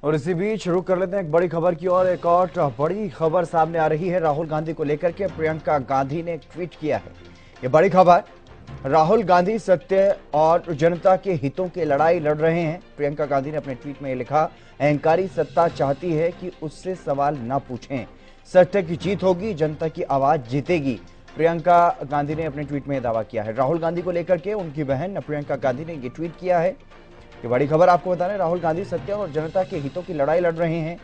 और इसी बीच रुक कर लेते हैं एक बड़ी खबर की और। एक और बड़ी खबर सामने आ रही है राहुल गांधी को लेकर के। प्रियंका गांधी ने ट्वीट किया है, ये बड़ी खबर। राहुल गांधी सत्य और जनता के हितों की लड़ाई लड़ रहे हैं। प्रियंका गांधी ने अपने ट्वीट में ये लिखा, अहंकारी सत्ता चाहती है कि उससे सवाल ना पूछें, सत्य की जीत होगी, जनता की आवाज जीतेगी। प्रियंका गांधी ने अपने ट्वीट में दावा किया है। राहुल गांधी को लेकर के उनकी बहन प्रियंका गांधी ने ये ट्वीट किया है। ये बड़ी खबर आपको बता रहे, राहुल गांधी सत्य और जनता के हितों की लड़ाई लड़ रहे हैं।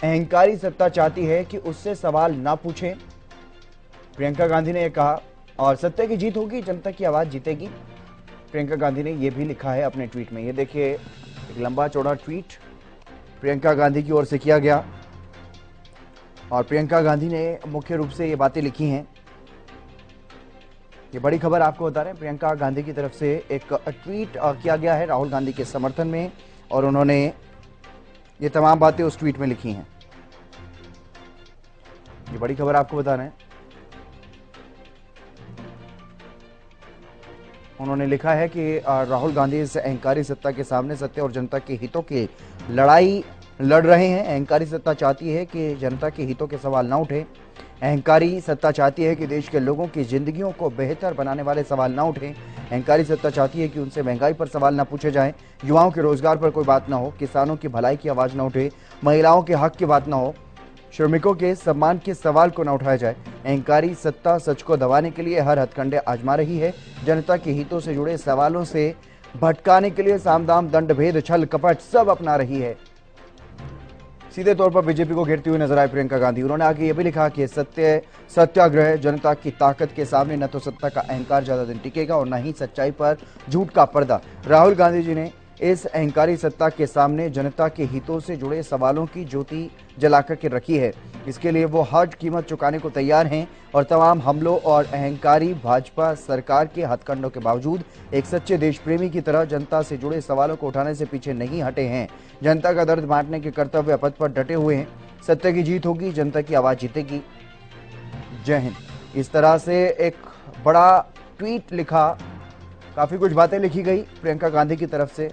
अहंकारी सत्ता चाहती है कि उससे सवाल ना पूछें, प्रियंका गांधी ने यह कहा, और सत्य की जीत होगी, जनता की आवाज जीतेगी। प्रियंका गांधी ने यह भी लिखा है अपने ट्वीट में। ये देखिए, एक लंबा चौड़ा ट्वीट प्रियंका गांधी की ओर से किया गया और प्रियंका गांधी ने मुख्य रूप से ये बातें लिखी हैं। ये बड़ी खबर आपको बता रहे हैं, प्रियंका गांधी की तरफ से एक ट्वीट किया गया है राहुल गांधी के समर्थन में और उन्होंने ये तमाम बातें उस ट्वीट में लिखी हैं। ये बड़ी खबर आपको बता रहे हैं। उन्होंने लिखा है कि राहुल गांधी इस अहंकारी सत्ता के सामने सत्य और जनता के हितों की लड़ाई लड़ रहे हैं। अहंकारी सत्ता चाहती है कि जनता के हितों के सवाल ना उठे, अहंकारी सत्ता चाहती है कि देश के लोगों की जिंदगियों को बेहतर बनाने वाले सवाल ना उठें। अहंकारी सत्ता चाहती है कि उनसे महंगाई पर सवाल ना पूछे जाएं, युवाओं के रोजगार पर कोई बात ना हो, किसानों की भलाई की आवाज ना उठे, महिलाओं के हक की बात ना हो, श्रमिकों के सम्मान के सवाल को न उठाया जाए। अहंकारी सत्ता सच को दबाने के लिए हर हथकंडे आजमा रही है। जनता के हितों से जुड़े सवालों से भटकाने के लिए सामदाम दंड भेद छल कपट सब अपना रही है। सीधे तौर पर बीजेपी को घेरती हुई नजर आई प्रियंका गांधी। उन्होंने आगे यह भी लिखा कि सत्याग्रह, जनता की ताकत के सामने न तो सत्ता का अहंकार ज्यादा दिन टिकेगा और न ही सच्चाई पर झूठ का पर्दा। राहुल गांधी जी ने इस अहंकारी सत्ता के सामने जनता के हितों से जुड़े सवालों की ज्योति जलाकर के रखी है। इसके लिए वो हर कीमत चुकाने को तैयार हैं और तमाम हमलों और अहंकारी भाजपा सरकार के हथकंडों के बावजूद एक सच्चे देश प्रेमी की तरह जनता से जुड़े सवालों को उठाने से पीछे नहीं हटे हैं। जनता का दर्द बांटने के कर्तव्य पथ पर डटे हुए हैं। सत्य की जीत होगी, जनता की आवाज जीतेगी। जय हिंद। इस तरह से एक बड़ा ट्वीट लिखा, काफी कुछ बातें लिखी गई प्रियंका गांधी की तरफ से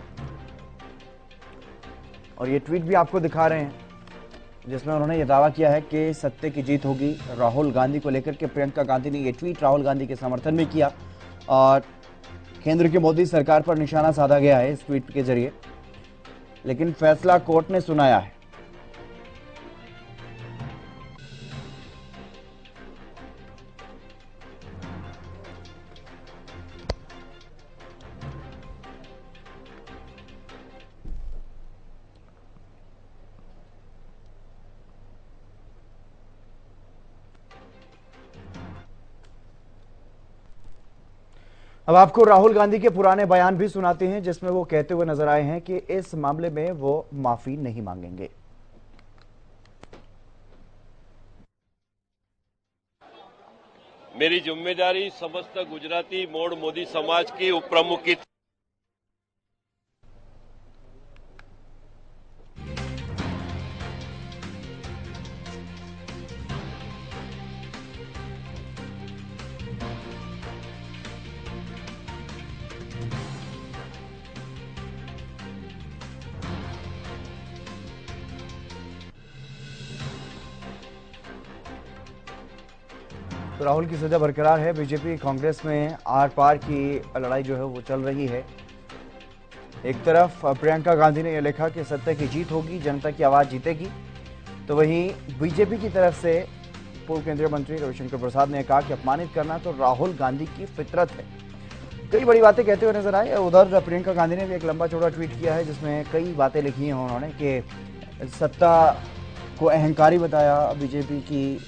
और ये ट्वीट भी आपको दिखा रहे हैं जिसमें उन्होंने ये दावा किया है कि सत्य की जीत होगी। राहुल गांधी को लेकर के प्रियंका गांधी ने ये ट्वीट राहुल गांधी के समर्थन में किया और केंद्र की मोदी सरकार पर निशाना साधा गया है इस ट्वीट के जरिए, लेकिन फैसला कोर्ट ने सुनाया है। अब आपको राहुल गांधी के पुराने बयान भी सुनाते हैं जिसमें वो कहते हुए नजर आए हैं कि इस मामले में वो माफी नहीं मांगेंगे। मेरी जिम्मेदारी समस्त गुजराती मोड़ मोदी समाज की उपप्रमुख की तो राहुल की सजा बरकरार है। बीजेपी कांग्रेस में आर पार की लड़ाई जो है वो चल रही है। एक तरफ प्रियंका गांधी ने यह लिखा कि सत्य की जीत होगी, जनता की आवाज जीतेगी, तो वहीं बीजेपी की तरफ से पूर्व केंद्रीय मंत्री रविशंकर प्रसाद ने कहा कि अपमानित करना तो राहुल गांधी की फितरत है। कई बड़ी बातें कहते हुए नजर आए। उधर प्रियंका गांधी ने भी एक लंबा चौड़ा ट्वीट किया है जिसमें कई बातें लिखी हैं उन्होंने कि सत्ता को अहंकारी बताया, बीजेपी की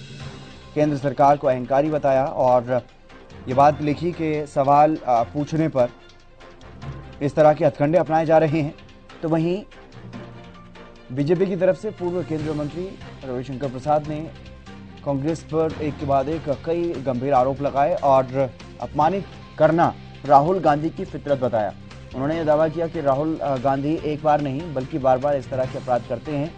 केंद्र सरकार को अहंकारी बताया और ये बात लिखी कि सवाल पूछने पर इस तरह के हथकंडे अपनाए जा रहे हैं। तो वहीं बीजेपी की तरफ से पूर्व केंद्रीय मंत्री रविशंकर प्रसाद ने कांग्रेस पर एक के बाद एक कई गंभीर आरोप लगाए और अपमानित करना राहुल गांधी की फितरत बताया। उन्होंने यह दावा किया कि राहुल गांधी एक बार नहीं बल्कि बार बार इस तरह के अपराध करते हैं।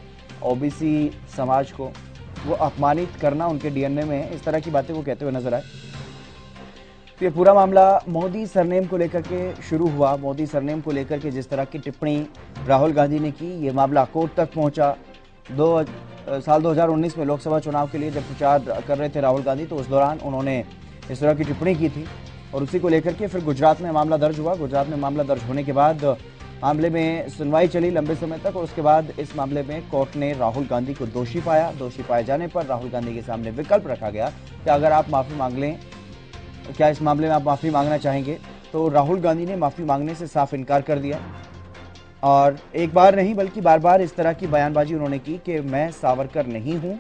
ओबीसी समाज को वो अपमानित करना उनके डीएनए में है, इस तरह की बातें वो कहते हुए नजर आए। तो ये पूरा मामला मोदी सरनेम को लेकर के शुरू हुआ। मोदी सरनेम को लेकर के जिस तरह की टिप्पणी राहुल गांधी ने की, ये मामला कोर्ट तक पहुंचा। साल 2019 में लोकसभा चुनाव के लिए जब प्रचार कर रहे थे राहुल गांधी, तो उस दौरान उन्होंने इस तरह की टिप्पणी की थी और उसी को लेकर के फिर गुजरात में मामला दर्ज हुआ। गुजरात में मामला दर्ज होने के बाद मामले में सुनवाई चली लंबे समय तक और उसके बाद इस मामले में कोर्ट ने राहुल गांधी को दोषी पाया। दोषी पाए जाने पर राहुल गांधी के सामने विकल्प रखा गया कि अगर आप माफी मांग लें, क्या इस मामले में आप माफी मांगना चाहेंगे। तो राहुल गांधी ने माफी मांगने से साफ इनकार कर दिया और एक बार नहीं बल्कि बार बार इस तरह की बयानबाजी उन्होंने की कि मैं सावरकर नहीं हूं,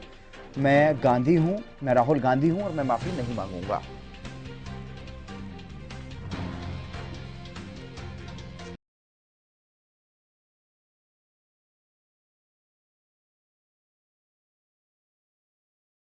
मैं गांधी हूं, मैं राहुल गांधी हूं और मैं माफी नहीं मांगूंगा।